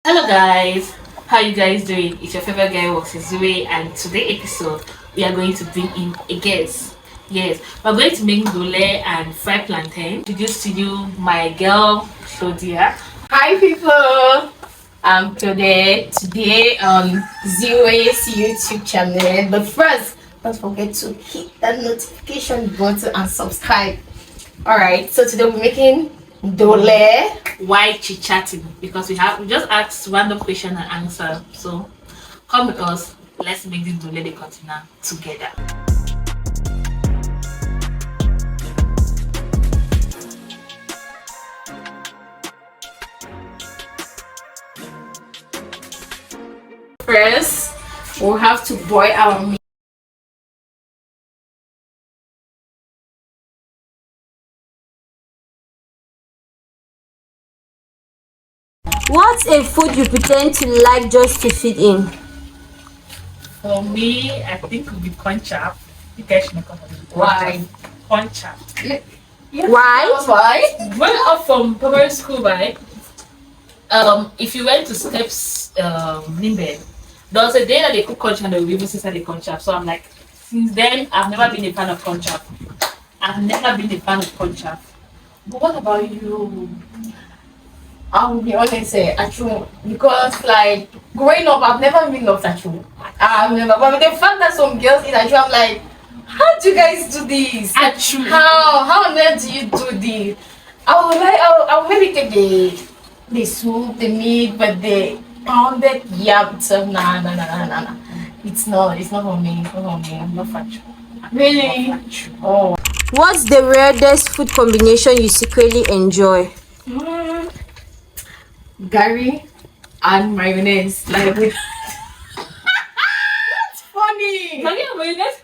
Hello guys, how you guys doing? It's your favorite guy Zue, and today episode we are going to bring in a guest. Yes, we're going to make Ndolé and fried plantain. Introduce to you my girl Claudia. Hi people, today on Zero's YouTube channel. But first, don't forget to hit that notification button and subscribe. Alright, so today we're making Ndolé. Why chit chatting? Because we just asked random question and answer. So come with us. Let's make this Ndolé the continent together. First, we'll have to boil our meat. What's a food you pretend to like just to fit in? For me, I think it would be conchap. You guys should know Why? conchap. Why? Why? Growing up from primary school, right? If you went to Steps Nimbe, there was a day that they cook conch and they will even say the conchap. So I'm like, since then I've never been a fan of conchap. I've never been a fan of conchap. But what about you? I will be honest, actually, because like growing up, I've never been loved actually. I've never, but the fact that some girls eat actually, I'm like, how do you guys do this? Actually, How on earth do you do this? I will maybe take the soup, the meat, but the pounded yam itself, nah. It's not for me. It's not for me. I'm not factual. Really? Oh. What's the weirdest food combination you secretly enjoy? Mm, Gary and mayonnaise, like with. It's funny. can you imagine that?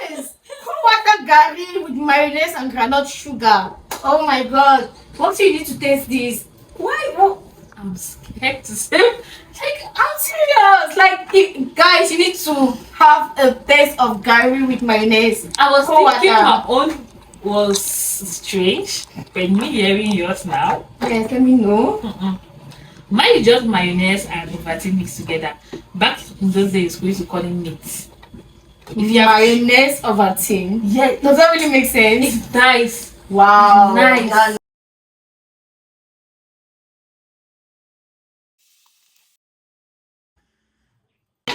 Yes. Water Gary with mayonnaise and granite sugar. Oh my god. What you need to taste this? Why? No. I'm scared to say. Like, I'm serious. Like, guys, you need to have a taste of Gary with mayonnaise. I was Cold thinking water. my own was strange, but me hearing yours now. Yes, let me know. Mine is just mayonnaise and Ovaltine mixed together. Back in those days, we used to call it meat. If you have mayonnaise of a thing. Yeah, Does that really make sense? it's nice. Wow. Nice.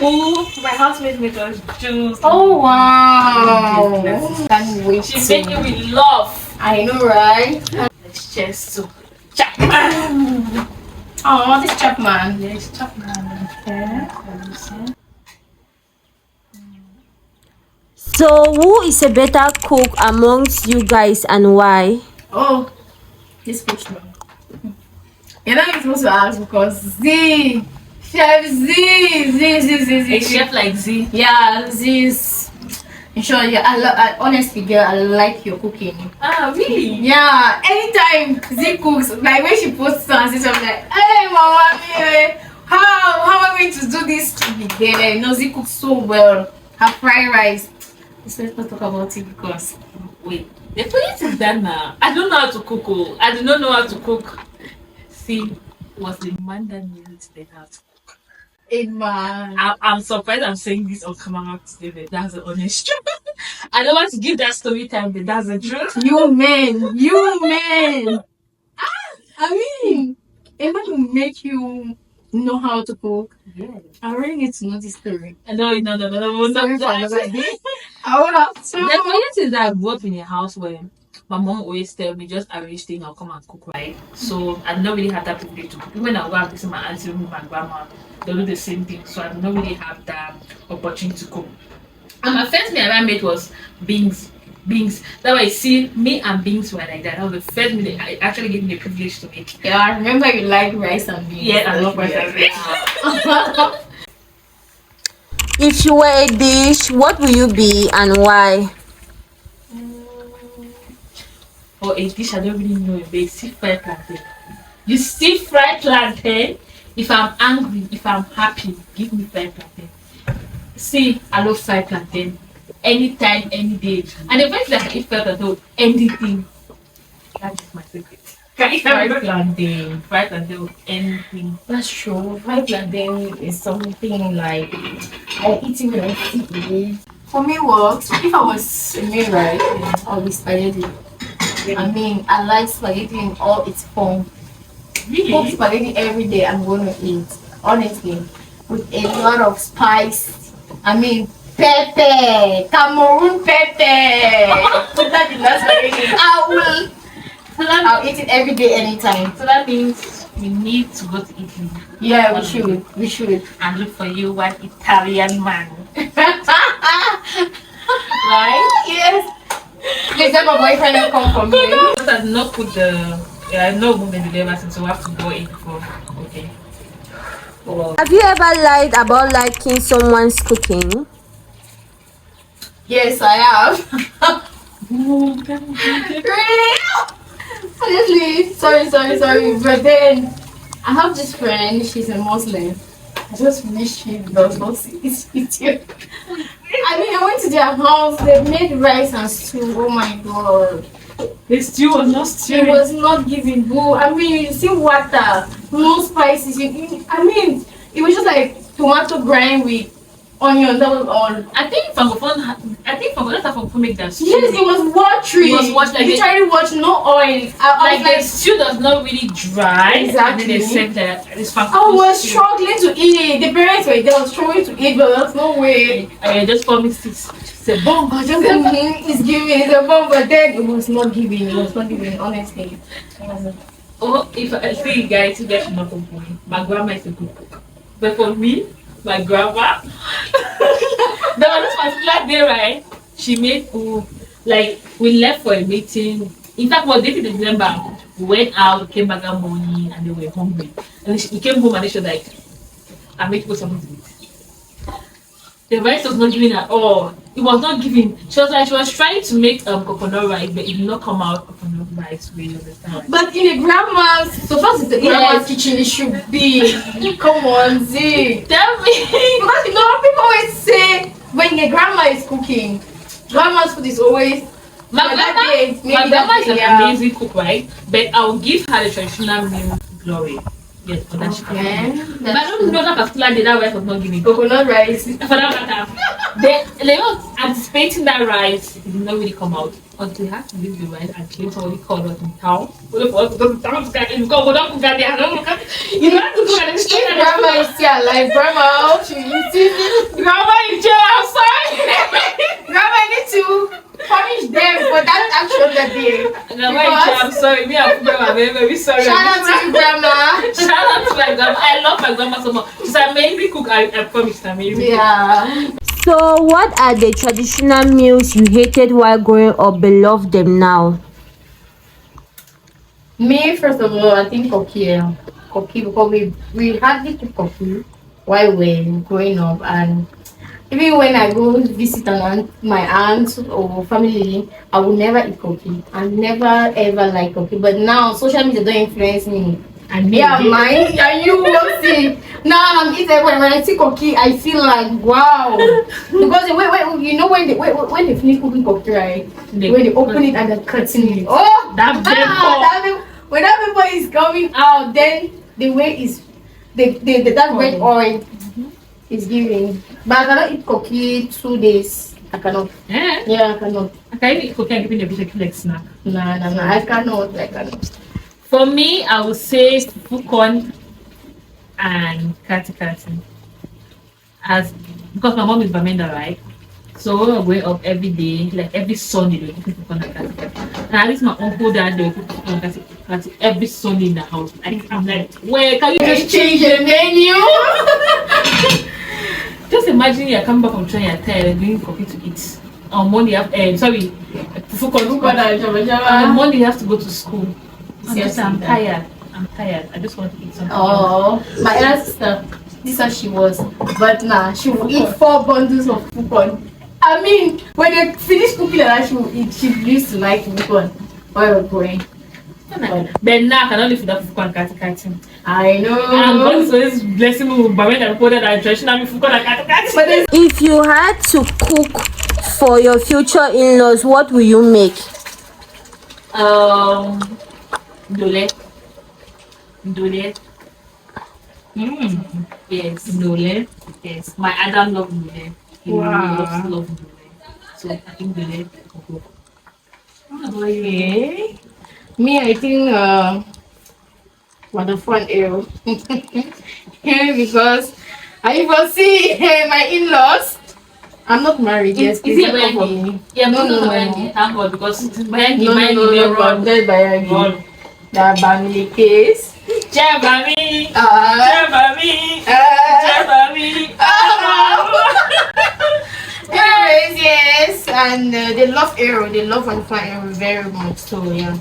Oh, my housemate made us juice. Oh wow. Can't wait. She made it with love. I know, right? Let's just so chop. Oh, this Chapman. Yes, chop man. Okay. So, who is a better cook amongst you guys and why? Oh, this question. You're not even supposed to ask because Z, Chef Z. A chef like Z. Yeah, Z is. In short, yeah, honestly, girl, I like your cooking. Ah, really? Yeah, anytime Z cooks, like when she posts on Instagram, I'm like, hey, mama, how am I going to do this to be there? You know, Z cooks so well. Her fried rice. Let's not talk about it because. Wait, the funny is that now I don't know how to cook. Oh. I do not know how to cook. See, was the man that needed to learn how to cook. Hey, man. I'm surprised I'm saying this on camera today, but that's the honest truth. I don't want to give that story time, but that's the truth. You men. I mean, Emma will make you know how to cook. Yeah. I really need to know this story. No. Sorry for another day. I would have to. The funniest is that I grew up in a house where my mom always tell me just arrange things, I'll come and cook, right? So I don't really have that privilege to cook. Even when I go and visit my auntie with my grandma, they do the same thing. So I don't really have that opportunity to cook. And my first meal I ever made was beans. That way, see, me and beans were like that. That was the first meal I actually gave me the privilege to make. Yeah, I remember you like rice and beans. Yeah, I love rice and beans. If you were a dish, what will you be and why? For a dish I don't really know, but still fried plantain. You still fried plantain. If I'm angry, if I'm happy, give me fried plantain. See, I love fried plantain. Anytime, any day. And the fact that I eat fried plantain, anything. That is my secret. Fried plantain. Fried plantain with anything. That's true. Fried plantain is something like I eat it when I see it. For me, what if I was a meal, right? I'll be spaghetti. I mean, I like spaghetti in all its form. Really? Cook spaghetti every day. I'm going to eat, honestly, with a lot of spice. I mean, pepper, Cameroon pepper. Put that in that spaghetti. I'll eat it every day, anytime. So that means we need to go to Italy. Yeah, we should. We should. And look for you one Italian man. Right? Yes. Please let my boyfriend not come for me. But I did not put the. Yeah, I know women do ever since, so we have to go in before. Okay. Well, Have you ever lied about liking someone's cooking? Yes, I have. Really? Honestly, sorry. But then I have this friend. She's a Muslim. I just wish she does not see this video. I mean, I went to their house. They made rice and stew. Oh my god. the stew was not It stew. was not giving boo. I mean, you see water, no spices. I mean, it was just like tomato grind with onion. That was all. I think Francophone, that's how Francophone make that stew. Yes, it was watery. It was watery, like literally watch no oil. I Like was the stew does not really dry. Exactly. And then they said that this I Francophone was stew. struggling to eat. The parents were there, struggling to eat, but there's no way. I just call me six. Say bomb. I just it's giving, it's a bomb, but then it was not giving. It was not giving, honestly. Oh, if I see you guys, you guys should not complain. My grandma is a good cook. But for me, my grandma, there was this particular day, right? She made food. Like, we left for a meeting. In fact, what they did in December, we went out, came back that morning, and they were hungry. And we came home and they were like, I made people something to eat. The rice was not giving at all. It was not giving. She was trying to make coconut rice, but it did not come out coconut rice. We understand. But in a grandma's, so first it's the grandma's kitchen, it should be. Come on, Z. Tell me. Because you know, people always say when a grandma is cooking, grandma's food is always. My grandma is an yeah. amazing cook, right? But I'll give her the traditional meal glory. Yes, for that she can. Okay. But I don't know that particular day that rice was not giving. Coconut rice. For that matter, they were anticipating that rice. It did not really come out until they had to leave the rice and claim somebody called us in town. For us to go to town to get it. Because we don't cook at there. You have to go and If grandma is still alive, grandma, grandma in jail, I'm sorry. Grandma need to punish them for that action that day. I'm sorry. Me and grandma, I'm very sorry. Shout out to you, grandma. Shout out to my grandma. I love my grandma so much. She's an amazing cook. I promise. Amazing. Yeah. So, what are the traditional meals you hated while growing up but love them now? Me, first of all, I think coffee, because we hardly took coffee while we were growing up, and even when I go visit my aunt or family, I will never eat coffee. I never ever like coffee. But now social media don't influence me. And Yeah, mine. And you will see. Now I'm eating when I see coffee, I feel like wow. Because wait, you know when they finish cooking coffee, right? When they open it and they're cutting it. Oh, when that paper is coming out, then the way is that red oil is giving. But I cannot eat cookie 2 days. I cannot. Yeah, I cannot. I can eat cookie and give me a bit like snack. No. I cannot. For me, I would say fufu and kati. Because my mom is Bamenda, right? So we were going up every day, like every Sunday, they were cooking fufu and kati. And at least my uncle dad, they were cooking fufu and kati every Sunday in the house. I'm like, where can you just Change the menu. Just imagine you're coming back from training, you're tired, and doing coffee to eat. On Monday, fufu and on Monday you have to go to school. I'm tired. I just want to eat something. Oh, my elder sister, this is how she was. But nah, she will eat 4 bundles of fufu. I mean, when they finish cooking that, she will eat. She used to like fufu while we're going. But now I cannot live without fufu and kati. I know. And God is always blessing me with Bamenda and reported that traditional fufu and kati. But there's If you had to cook for your future in-laws, what will you make? Ndolé. Ndolé. Yes. Ndolé. Yes. My Adam love Ndolé. He Wow. love Ndolé. So I think Ndolé. Okay. Me, I think what a fun arrow. Because I even see my in-laws. I'm not married. Yes, Is please it don't come for Bayagi? me. Yeah, No, no, no, Bayagi. no. Thank God because Bayagi, No, no, Bayagi, no, they no, run. that's Bayagi. Run. The family case. Jabami. Uh, Jabami. uh, Jabami. anyways, yes, and they love arrow. They love and find arrow very much. So yeah.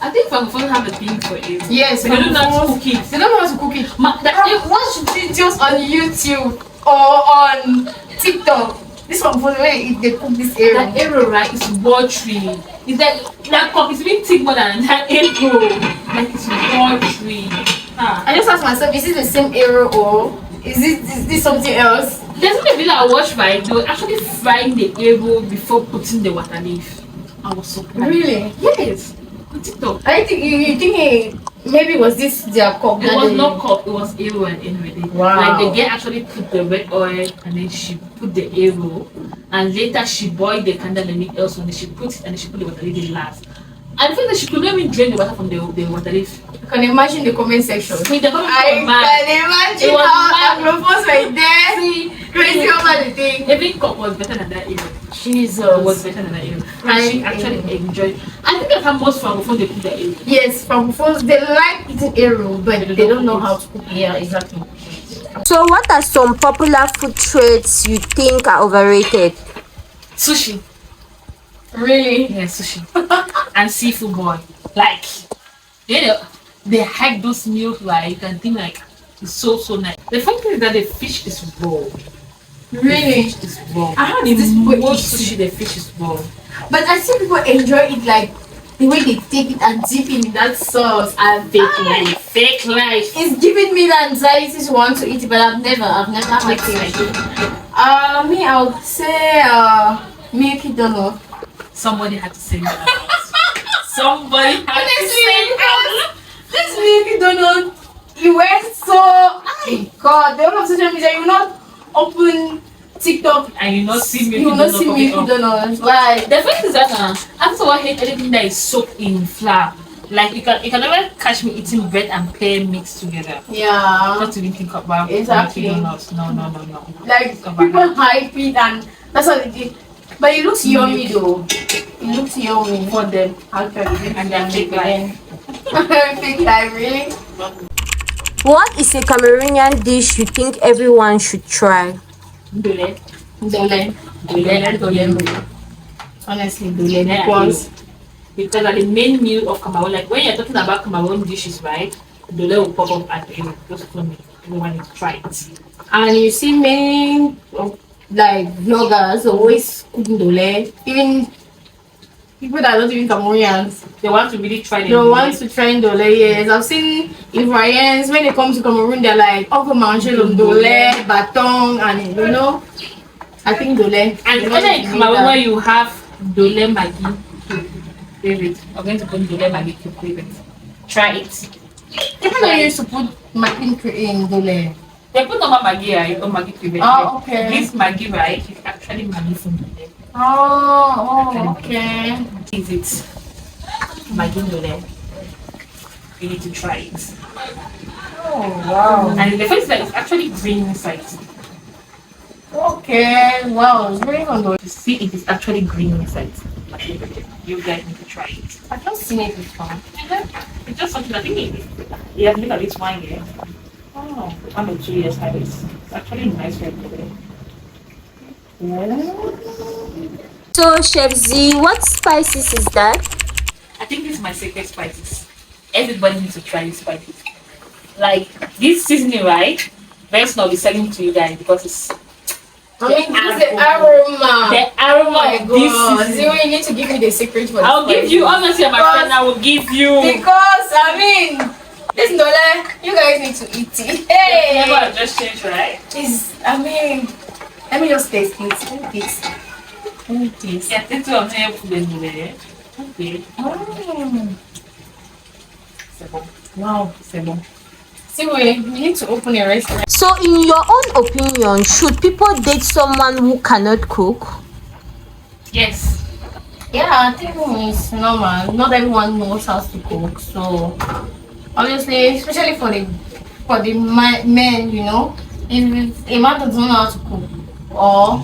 I think Francophone have a thing for it. Yes, They don't know how to Francophones- cook it. They don't know how to cook it. That, Watch videos on YouTube or on TikTok. This one for the way they cook this arrow. that arrow, right, is watery. It's like that cock is even thick more than that arrow. Like it's watery. Ah. I just asked myself, is it the same arrow or is this something else? There's a video I watched, right? They were actually frying the arrow before putting the water leaf. I was surprised. Really? Yes. On TikTok. I think you think maybe was this their cook? It was not cooked, it was arrow and already. Wow. Like the girl actually put the red oil and then she put the arrow and later she boiled the candle and anything else and then she put it and then she put the water leaf last. I feel that she could not even drain the water from the water leaf. You can imagine the comment section. With the comment I was mad. can imagine It was how mad. Anglophons were there See, crazy over the thing. every cup was better than that arrow. Jesus. It was better than that arrow. And she actually enjoyed. I think that's how most Francophone they cook their arrow. Yes, Francophones they like eating arrow, but they don't know how to cook. Yeah, exactly. So, what are some popular food traits you think are overrated? Sushi. Really? Yeah, sushi. And seafood boy. Like, they hike those meals like you can think like it's so nice. The funny thing is that the fish is raw. The Really? fish is raw. I heard In this people most eat- sushi, the fish is raw. But I see people enjoy it like the way they take it and dip in that sauce and Fake life. Fake life. It's giving me the anxiety to want to eat it, but I've never had it. Me, I would say milky donut. Somebody had to say that. Somebody had to Honestly, say because that. this milky donut, it went so. Oh God, the whole of social media, you will not open TikTok. And you not see me. You will not see milky donuts. Like The fact is that after I hate anything that is soaked in flour. Like you can never catch me eating bread and pear mixed together. yeah, Not to even think about Exactly. milky donuts. No. like Come on. people hype it and that's what they did. But it looks yummy though. It looks yummy. For them. Actually, And they're fake life. Fake life, really? What is a Cameroonian dish you think everyone should try? Ndolé. Ndolé. Ndolé. Honestly, Ndolé. Yeah, because at the main meal of Cameroon, like when you're talking about Cameroon dishes, right? Ndolé will pop up at the end. Just for me. Everyone needs to try it. And you see many like vloggers always cooking Ndolé. Even people that are not even Cameroonians, They want to really try they want to try Ndolé. Yes, I've seen Ivoirians when they come to Cameroon, they're like, "Oh, go manger Ndolé, baton," and you know. I think Ndolé. And whether in Cameroon where you have Ndolé Maggi to favorite, I'm going to put Ndolé Maggi to favorite. Try it. People don't used to put Maclean in Ndolé. They put normal Maggi, right? Or Maggi favorite. Oh, okay. This Maggi, right, is actually Maggi from Ndolé. Oh, okay. Is it Maggi Ndolé? You need to try it. Oh, wow. And the first that it's actually green inside. Okay, wow, it's very good. To see it is actually green inside. You guys need to try it. I've not seen it before. It's just something I think it has been at least 1 year. Oh, 1 or 2 years at least. It's actually nice for everybody. So, Chef Z, what spices is that? I think this is my secret spices. Everybody needs to try these spices. Like this seasoning, right? Best not be selling to you guys because it's I mean, this is the aroma. the aroma Oh my of this God. seasoning. Zero, you need to give me the secret for I'll this give you, spice. honestly, my Because- friend, I will give you. Because, I mean, this Ndolé, you guys need to eat it. Hey! Never just change, right? I mean, let me just taste it. Let me taste. Yeah, this one here food in there. Okay. Wow. See, we need to open a restaurant. So, in your own opinion, should people date someone who cannot cook? Yes. Yeah, I think it's normal. Not everyone knows how to cook, so obviously, especially for the men, you know, if a man doesn't know how to cook, or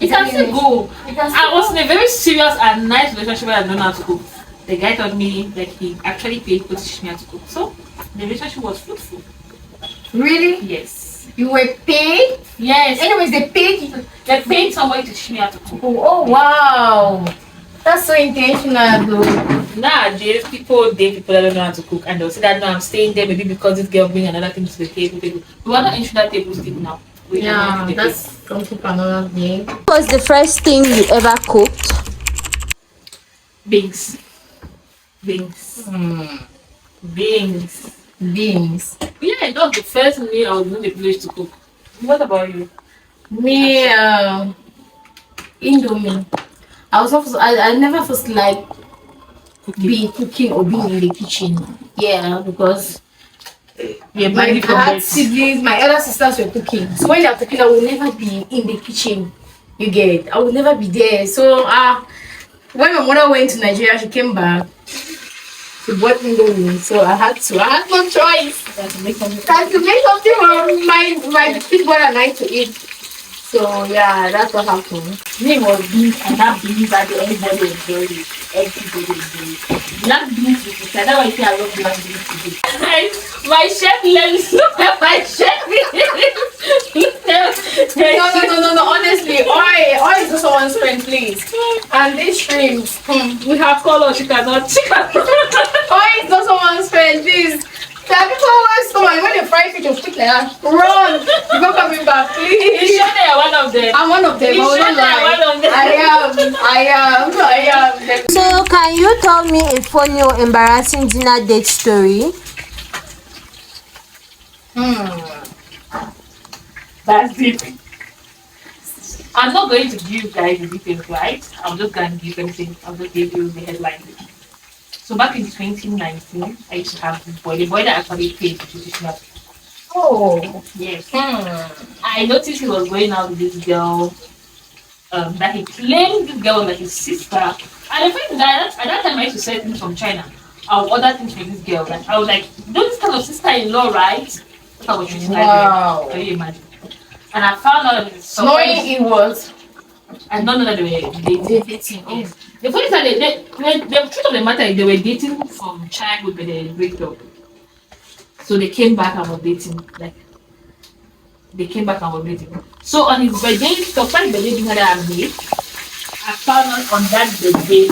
You can still go. you can I still was in a very serious and nice relationship where I don't know how to cook. The guy told me that he actually paid to teach me how to cook. So the relationship was fruitful. really. Yes. You were paid. Yes. Anyways, they paid you. They paid somebody to teach me how to cook. Oh wow, that's so intentional, though. Nowadays, people date people that don't know how to cook, and they'll say that no, I'm staying there maybe because this girl bring another thing to the table. We are not into that table still now. We are not Yeah, into the that's something another thing. What was the first thing you ever cooked? beans. Beans. Beans. Beans. Yeah, that was the first meal I was in the village to cook. What about you? Me, Indomie. I never first like being cooking or being in the kitchen. Yeah, because Yeah, my mainly from had birth. siblings, my elder sisters were cooking. So when they are cooking, I will never be in the kitchen. You get? I will never be there. So when my mother went to Nigeria, she came back. She bought Indomie, so I had no choice. You have to make something. I had to make something for my big brother and I to eat. So yeah, that's what happened. Name was beans, and that beans that everybody enjoy it. Everybody enjoy it. Black beans with it. That's why I say I love black beans today. My chef lens. My chef No. Honestly, oil is also one friend, please. And this shrimp, We have color, she cannot. oil is also one friend, please. There are people who always come and when they fry fish, you quick like that. Run! You're not coming back, You please. sure they are one of them? I'm one of them. You I will sure not they are lie. one of them? I am. So, can you tell me a funny or embarrassing dinner date story? That's it. I'm not going to give you guys the details, right? I'm just going to give everything. I'll just give you the headline. So back in 2019, I used to have this boy. The boy that actually paid to teach me how to cook. Oh. Yes. I noticed he was going out with this girl. That he claimed this girl was like his sister. And the fact that at that time I used to sell things from China. I would order things for this girl. Like I was like, this kind of sister-in-law, right? That's how I was treating that Wow. girl. Can you imagine? And I found out that it's Knowing it was. I don't know that they were dating. Yes. The funny thing is the truth of the matter is they were dating from childhood, but they break up. So they came back and were dating. So on his birthday, surprise birthday dinner that I made, I found out on that birthday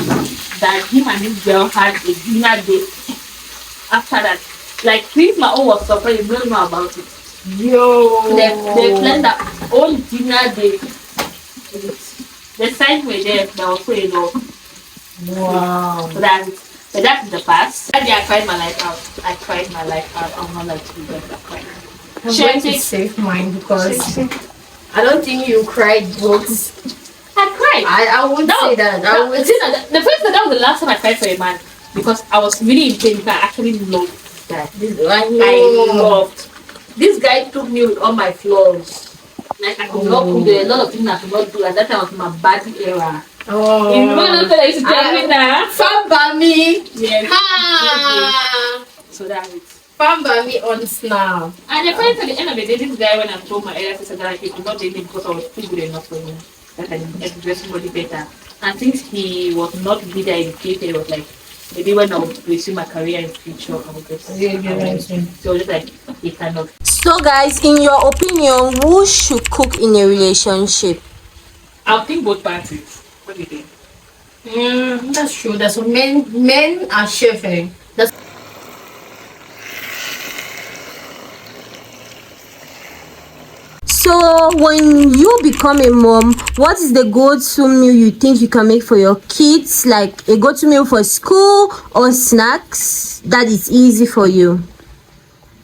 that him and this girl had a dinner date. After that, like since my own was surprised, they don't know about it. Yo. They planned that whole dinner date. The signs were there, there was so a lot. Wow. So that's in the past. That day I cried my life out. I'm not like you guys, I cried. I'm going to save mine because I don't think you cried, but I cried. I won't say that. I would. The first time, that was the last time I cried for a man because I was really in pain. I actually loved that. I loved. This guy took me with all my flaws. Like I could not cook. There were a lot of things I could not do. At that time was my body era. Oh. You remember that I used to tell me that? Fambami. Yes. Ha. So that's it. Fambami on Snap. And the friends at the end of the day, this guy when I told my elder sister that he could not date me because I was too good enough for him. That I needed dress somebody better. And since he was not really educated, he was like, maybe when I would pursue my career in the future, I would just so just like he kind of. So, guys, in your opinion, who should cook in a relationship? I'll think both parties. What do you think? That's true. That's what men are chefing. That's So, when you become a mom, what is the go-to meal you think you can make for your kids? Like a go-to meal for school or snacks that is easy for you?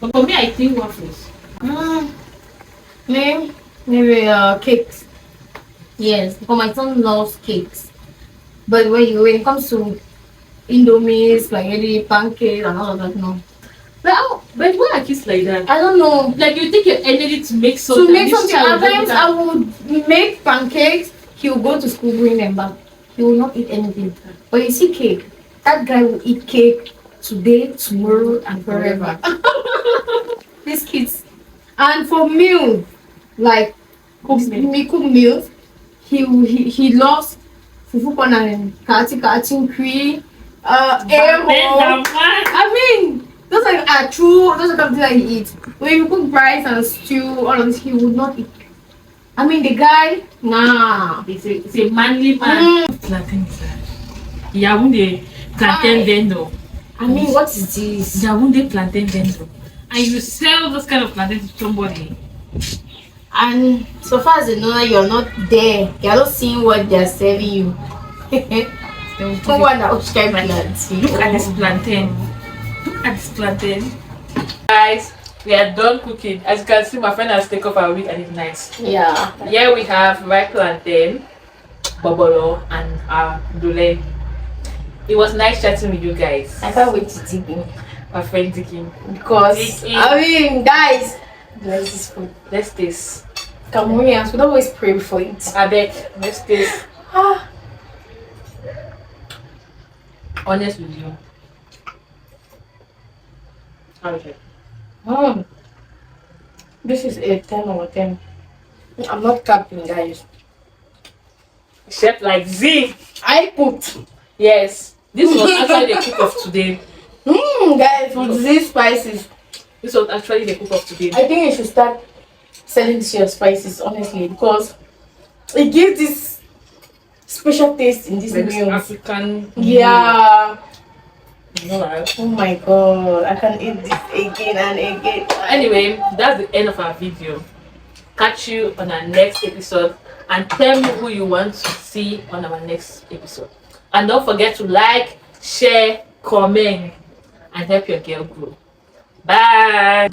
But for me, I think waffles. maybe cakes. Yes, because my son loves cakes. But when it comes to Indomie, spaghetti, pancakes, and all of that. No, But why are kids like that? I don't know. Like you take your energy to make something. To make this something, child at will do times that. I would make pancakes. He will go to school, bring them back. He will not eat anything. But you see, cake. That guy will eat cake today, tomorrow, and forever. These kids. And for meals, like me cook meals, he loves fufu corn and kati cream, Then ero. the I mean, those are true. Those are the things that he eats. When you cook rice and stew, all of this, he would not eat. I mean, the guy, nah. it's a manly man. Plantain is that. Yaounde plantain vendor. I mean, what is this? Yaounde plantain vendor. And you sell those kind of plantain to somebody. And so far as they know that you're not there, you're not seeing what they're serving you. No wonder which kind of plantain. Look at this plantain. Look at this plantain. Guys, we are done cooking. As you can see, my friend has taken off our wig and it's nice. Yeah. Here we have ripe plantain, bobolo, and Ndolé. It was nice chatting with you guys. I can't wait to dig in. My friend Dicky. Because, Dig in. I mean, guys, let's this food. Let's taste. Cameroonians would always pray before it. I bet. Let's taste. Ah. Honest with you. How is it? This is a 10 over 10. I'm not capping, guys. Chef like Z. I put. Yes. This was actually the cook of today. Guys, with these spices, This was actually the cook of today. I think you should start selling this your spices, honestly, because it gives this special taste in this Like meal. African. Yeah. You know, right? Oh my god, I can eat this again and again. Anyway, that's the end of our video. Catch you on our next episode and tell me who you want to see on our next episode. And don't forget to like, share, comment, and help your girl grow. Bye.